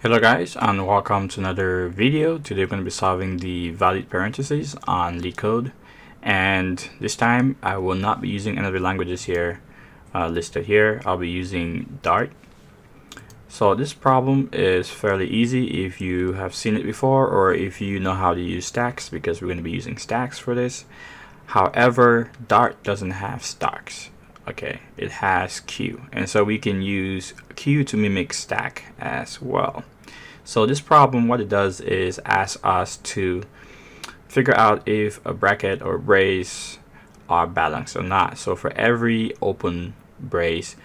Hello guys, and welcome to another video. Today we're going to be solving the valid parentheses on Leetcode, and this time I will not be using any of the languages here listed here. I'll be using Dart. So this problem is fairly easy if you have seen it before or if you know how to use stacks, because we're going to be using stacks for this. However, Dart doesn't have stacks. Okay, it has queue, and so we can use queue to mimic stack as well. So this problem, what it does is ask us to figure out if a bracket or brace are balanced or not. So for every open brace,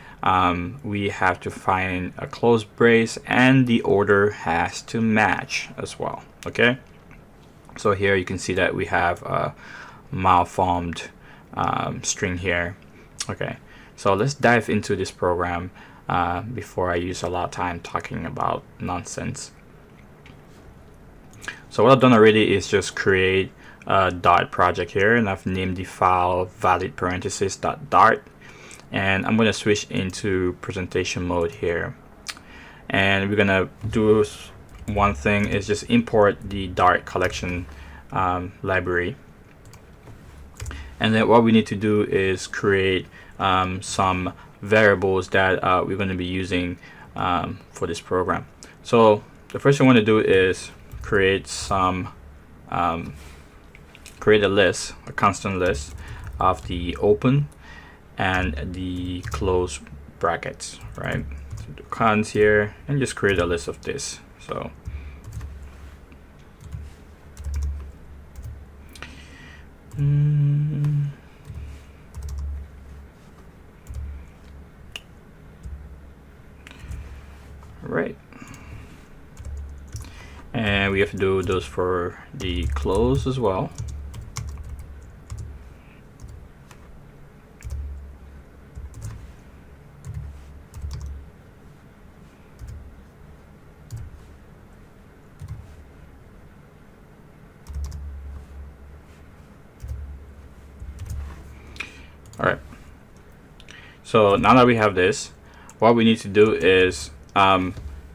we have to find a closed brace, and the order has to match as well. Okay, so here you can see that we have a malformed string here. Okay, so let's dive into this program before I use a lot of time talking about nonsense. So what I've done already is just create a Dart project here, and I've named the file valid parentheses.dart, and I'm going to switch into presentation mode here, and we're going to do one thing is just import the Dart collection library. And then what we need to do is create some variables that we're going to be using for this program. So the first thing I want to do is create a list, a constant list of the open and the close brackets, right? So do cons here and just create a list of this. So right, and we have to do those for the close as well. All right, so now that we have this, what we need to do is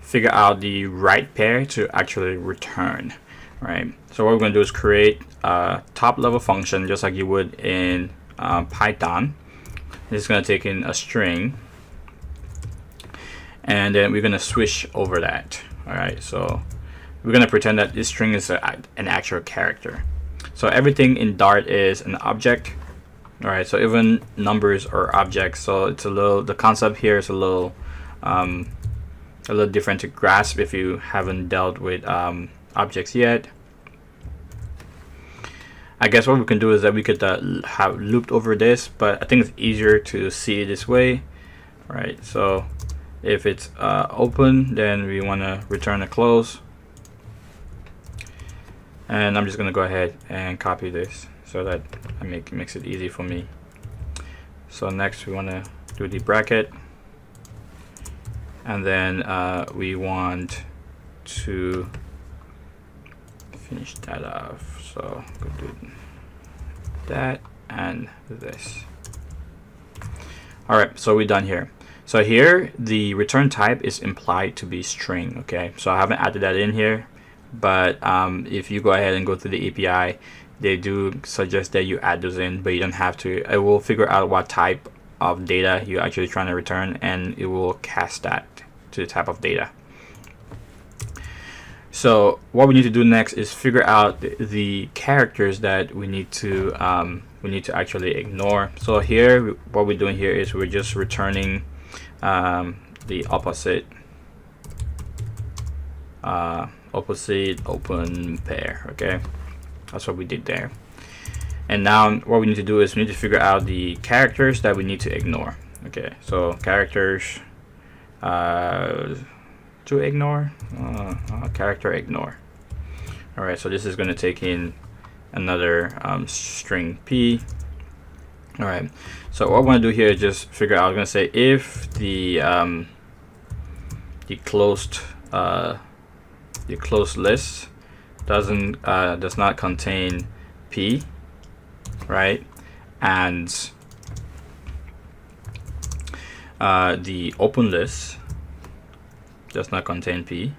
figure out the right pair to actually return, right? So what we're going to do is create a top level function just like you would in Python. It's going to take in a string, and then we're going to switch over that. All right, so we're going to pretend that this string is an actual character. So everything in Dart is an object. All right, so even numbers are objects. So it's the concept here is a little different to grasp if you haven't dealt with objects yet. I guess what we can do is that we could have looped over this, but I think it's easier to see it this way, right? So if it's open, then we want to return a close, and I'm just going to go ahead and copy this so that it makes it easy for me. So next we want to do the bracket, and then we want to finish that off. So go do that and this. All right, so we're done here. So here the return type is implied to be string. Okay, so I haven't added that in here, but if you go ahead and go to the API, they do suggest that you add those in, but you don't have to. It will figure out what type of data you're actually trying to return, and it will cast that to the type of data. So what we need to do next is figure out the characters that we need to actually ignore. So here, what we're doing here is we're just returning the opposite open pair. Okay, that's what we did there. And now what we need to do is we need to figure out the characters that we need to ignore. Okay, so characters to ignore, character ignore. All right, so this is going to take in another string p. All right, so what I want to do here is just figure out. I'm going to say if the closed list does not contain p, right, and the open list does not contain p,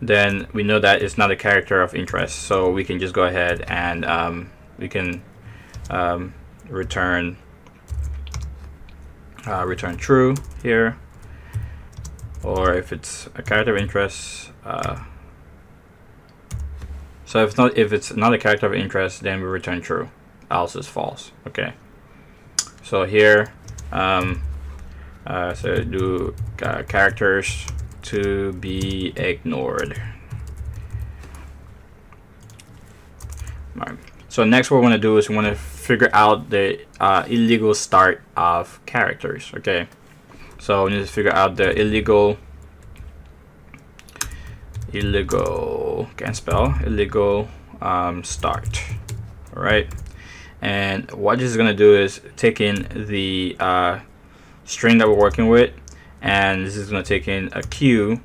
then we know that it's not a character of interest. So we can just go ahead and we can return true here. Or if it's a character of interest, so if it's not a character of interest, then we return true, else is false. Okay. So here, so do characters to be ignored. All right. So next, what we want to do is we want to figure out the illegal start of characters. Okay. So we need to figure out the illegal can't spell illegal start. All right. And what this is going to do is take in the string that we're working with, and this is going to take in a queue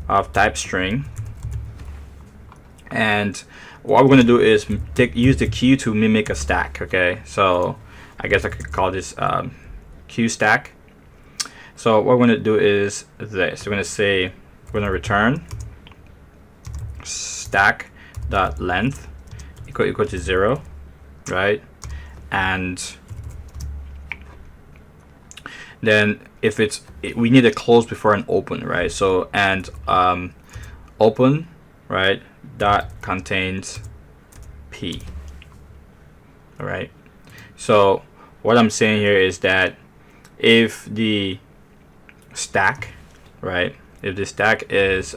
of type string. And what we're going to do is use the queue to mimic a stack. Okay, so I guess I could call this queue stack. So what we're going to do is this. We're going to say we're going to return stack.length equal to 0, right? And then if we need a close before an open, right? So and open, right, dot contains p. All right. So what I'm saying here is that if the stack, right, if the stack is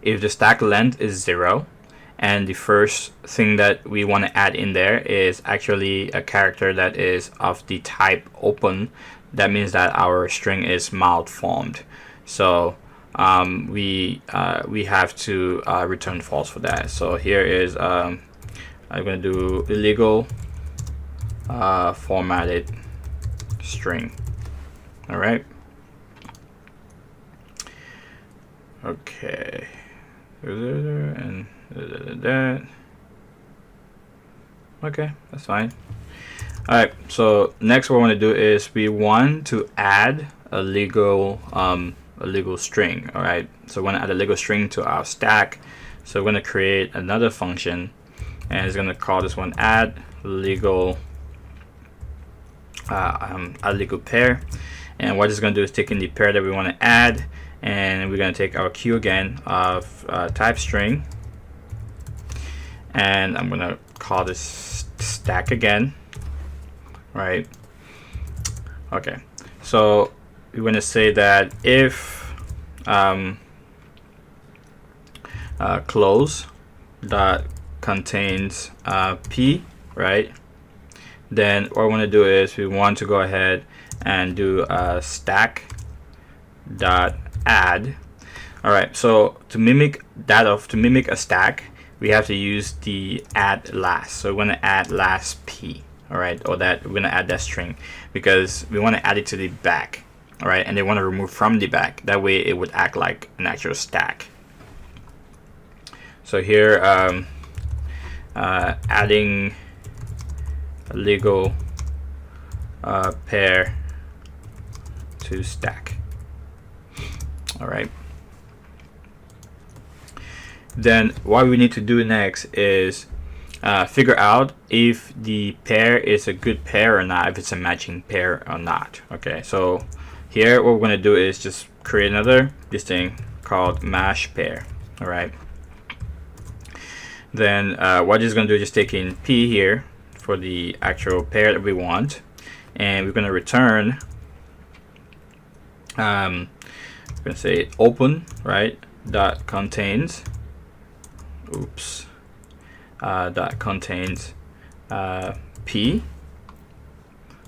if the stack length is 0, and the first thing that we want to add in there is actually a character that is of the type open, that means that our string is malformed. So we have to return false for that. So here is I'm going to do illegal formatted string. All right. Okay. And that. Okay, that's fine. All right. So next, what we want to do is we want to add a legal string. All right. So we want to add a legal string to our stack. So we're going to create another function, and it's going to call this one add legal pair. And what it's going to do is take in the pair that we want to add, and we're going to take our queue again of type string, and I'm going to call this stack again, right? Okay, so we're going to say that if close dot contains p, right, then what we want to do is we want to go ahead and do stack dot add. All right, so to mimic a stack, we have to use the add last. So we're going to add last p, all right, or that we're going to add that string because we want to add it to the back, all right, and they want to remove from the back. That way it would act like an actual stack. So here adding a legal pair to stack. All right. Then what we need to do next is figure out if the pair is a good pair or not, if it's a matching pair or not. Okay, so here what we're going to do is just create this thing called mash pair. All right. Then what it's going to do is just take in p here for the actual pair that we want, and we're going to return we're going to say open, right, dot contains dot contains p,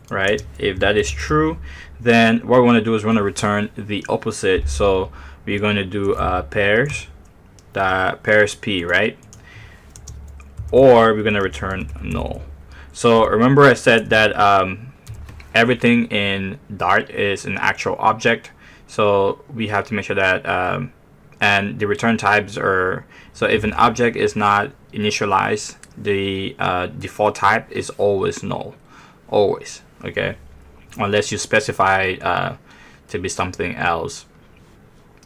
right? If that is true, then what we want to do is we want to return the opposite. So we're going to do pairs p, right? Or we're going to return null. So remember I said that everything in Dart is an actual object, so we have to make sure that and the return types are, so if an object is not initialized, the default type is always null, always. Okay, unless you specify to be something else.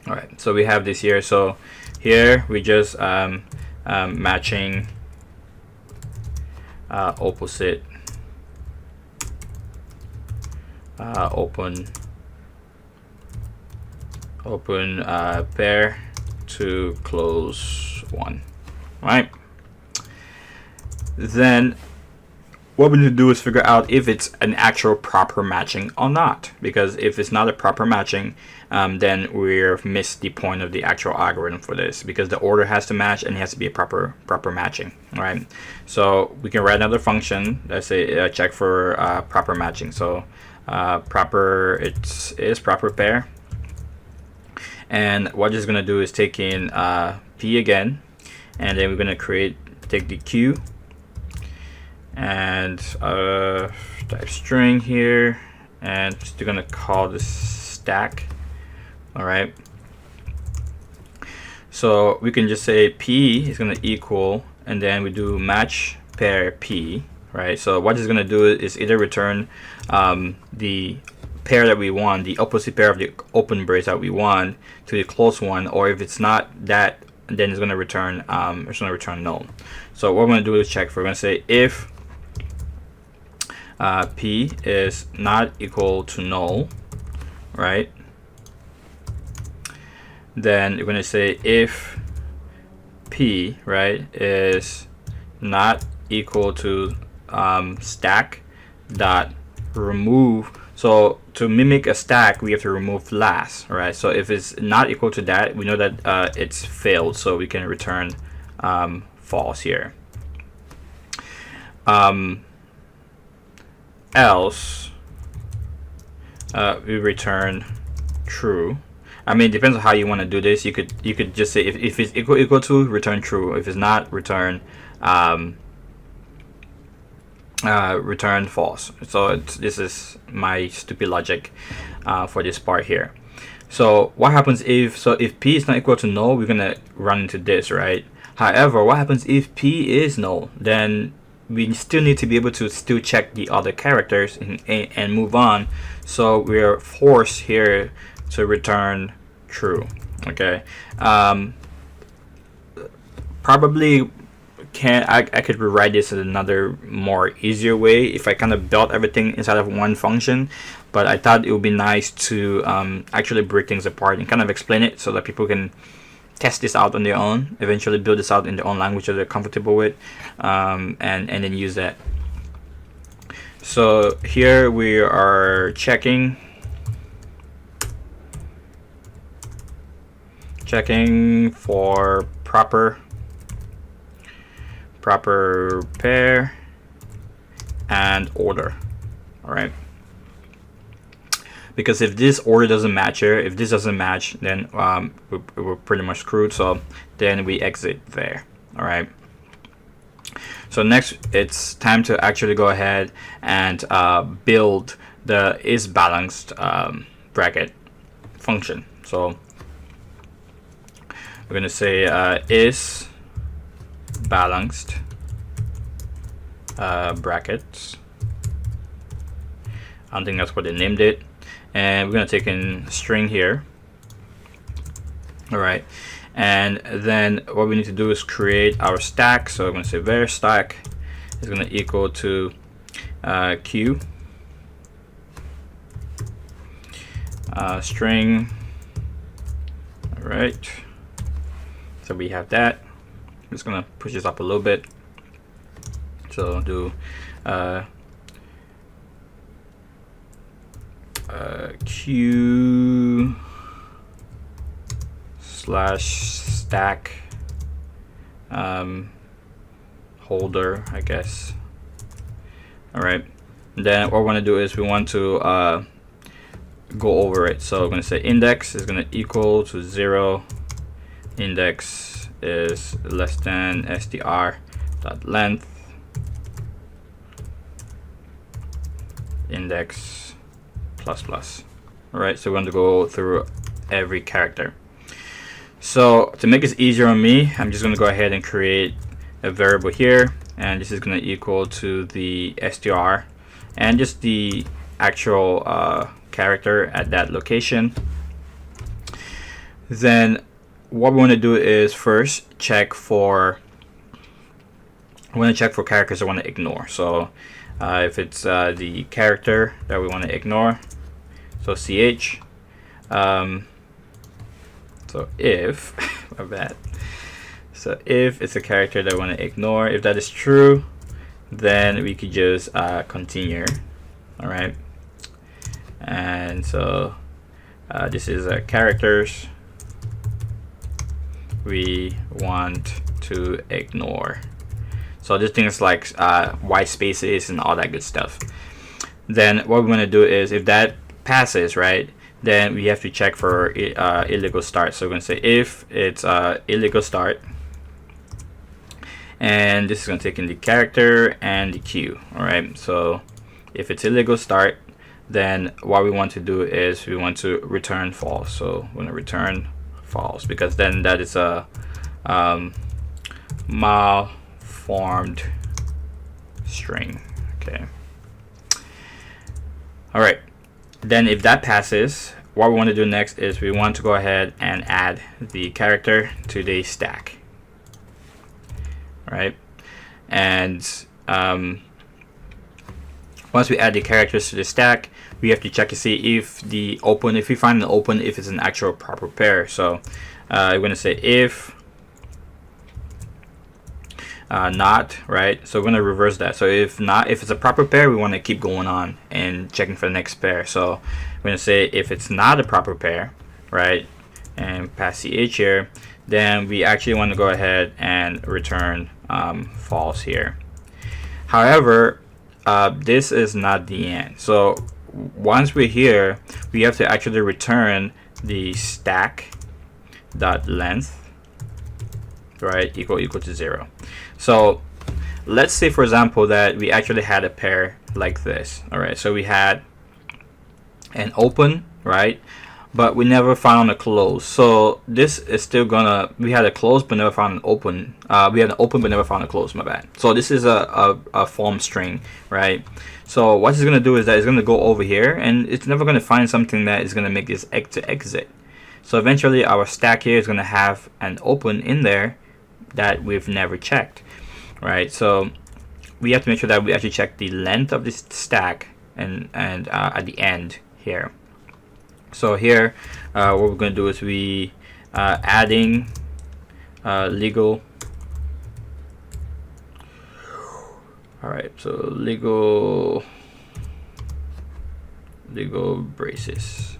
All right, so we have this here. So here we just matching opposite open pair to close one, right? Then what we need to do is figure out if it's an actual proper matching or not, because if it's not a proper matching, then we've missed the point of the actual algorithm for this, because the order has to match and it has to be a proper matching, right? So we can write another function. Let's say check for proper matching. So proper, is proper pair, and what it's gonna do is take in p again, and then we're gonna take the q and type string here, and still gonna call this stack. All right, so we can just say p is gonna equal, and then we do match pair p, right? So what it's gonna do is either return the pair that we want, the opposite pair of the open brace that we want, to the closed one, or if it's not that, then it's gonna return null. So what we're gonna do is check for, we're gonna say if p is not equal to null, right? Then you're gonna say if p, right, is not equal to stack dot remove. So to mimic a stack, we have to remove last, right? So if it's not equal to that, we know that it's failed, so we can return false here. Else we return true. I mean, it depends on how you want to do this. You could just say if it's equal to, return true. If it's not, return return false. So this is my stupid logic for this part here. So what happens if p is not equal to null, we're gonna run into this, right? However, what happens if p is null? Then we still need to be able to still check the other characters and move on. So we're forced here to return true. Okay. Probably I could rewrite this in another more easier way if I kind of built everything inside of one function, but I thought it would be nice to actually break things apart and kind of explain it so that people can test this out on their own, eventually build this out in their own language that they're comfortable with, and then use that. So here we are checking for proper pair and order. All right, because if this order doesn't match here, if this doesn't match, then we're pretty much screwed. So then we exit there. All right, so next it's time to actually go ahead and build the isBalanced bracket function. So we're gonna say is balanced brackets. I don't think that's what they named it. And we're gonna take in string here. All right, and then what we need to do is create our stack. So I'm gonna say var stack is gonna equal to q string. All right, so we have that. I'm just gonna push this up a little bit. So do q slash stack holder, I guess. All right, and then what we're gonna do is we want to go over it. So I'm gonna say index is gonna equal to 0, index is less than str dot length, index plus plus. All right, so we're going to go through every character. So to make this easier on me, I'm just going to go ahead and create a variable here, and this is going to equal to the str and just the actual character at that location. Then what we want to do is first check for characters I want to ignore. So if it's the character that we want to ignore, so ch. So if my bad. So if it's a character that we want to ignore, if that is true, then we could just continue. All right. And so this is characters we want to ignore. So this thing is like white spaces and all that good stuff. Then what we want to do is, if that passes, right, then we have to check for illegal start. So we're going to say if it's illegal start, and this is going to take in the character and the queue. All right. So if it's illegal start, then what we want to do is we want to return false. So we're going to return false, because then that is a malformed string. Okay. All right. Then if that passes, what we want to do next is we want to go ahead and add the character to the stack. All right. And once we add the characters to the stack, we have to check to see if we find an open, if it's an actual proper pair. So we're going to say if not, right? So we're going to reverse that. So if it's a proper pair, we want to keep going on and checking for the next pair. So we're going to say if it's not a proper pair, right, and pass ch here, then we actually want to go ahead and return false here. However, this is not the end. So once we're here, we have to actually return the stack dot length, right, equal to 0. So let's say, for example, that we actually had a pair like this. All right, so we had an open, right, but we never found a close. So this is still gonna, we had a close but never found an open. We had an open but never found a close, my bad. So this is a form string, right? So what it's gonna do is that it's gonna go over here, and it's never gonna find something that is gonna make this to exit. So eventually our stack here is gonna have an open in there that we've never checked, right? So we have to make sure that we actually check the length of this stack and at the end here. So here what we're going to do is we adding legal, all right, so legal braces,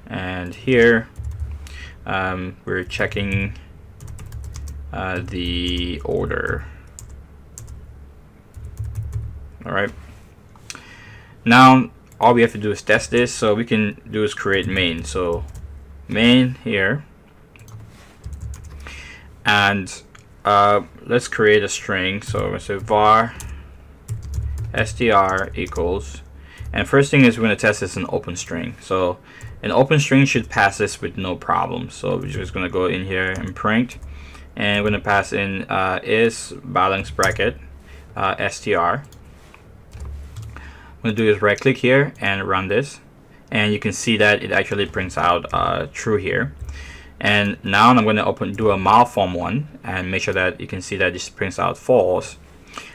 and here we're checking the order. All right, now all we have to do is test this. So we can do is create main. So main here, and let's create a string. So we're going to say var str equals, and first thing is we're going to test this in open string. So an open string should pass this with no problem. So we're just going to go in here and print, and we're going to pass in is balance bracket str. What I'm going to do is right click here and run this, and you can see that it actually prints out true here. And now I'm going to do a malform one and make sure that you can see that this prints out false,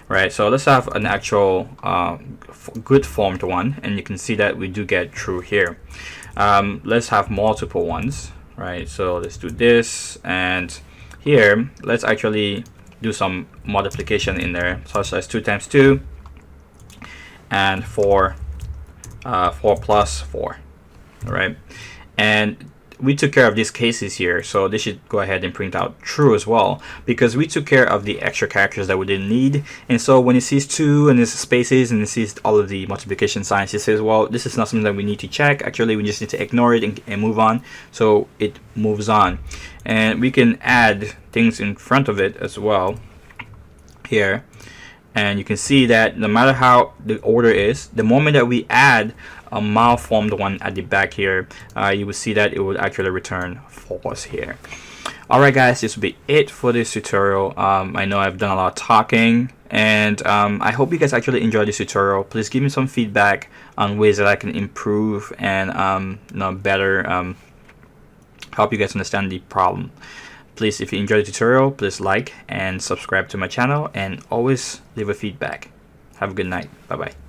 right? So let's have an actual good formed one, and you can see that we do get true here. Let's have multiple ones, right? So let's do this, and here let's actually do some multiplication in there, such as 2 times 2 and 4 plus 4. All right, and we took care of these cases here, so this should go ahead and print out true as well, because we took care of the extra characters that we didn't need. And so when it sees 2 and it spaces and it sees all of the multiplication signs, it says, well, this is not something that we need to check. Actually, we just need to ignore it and move on. So it moves on, and we can add things in front of it as well here. And you can see that no matter how the order is, the moment that we add a malformed one at the back here, you will see that it will actually return false here. Alright guys, this will be it for this tutorial. I know I've done a lot of talking, and I hope you guys actually enjoyed this tutorial. Please give me some feedback on ways that I can improve and better Hope you guys understand the problem. Please, if you enjoyed the tutorial, please like and subscribe to my channel, and always leave a feedback. Have a good night. Bye bye.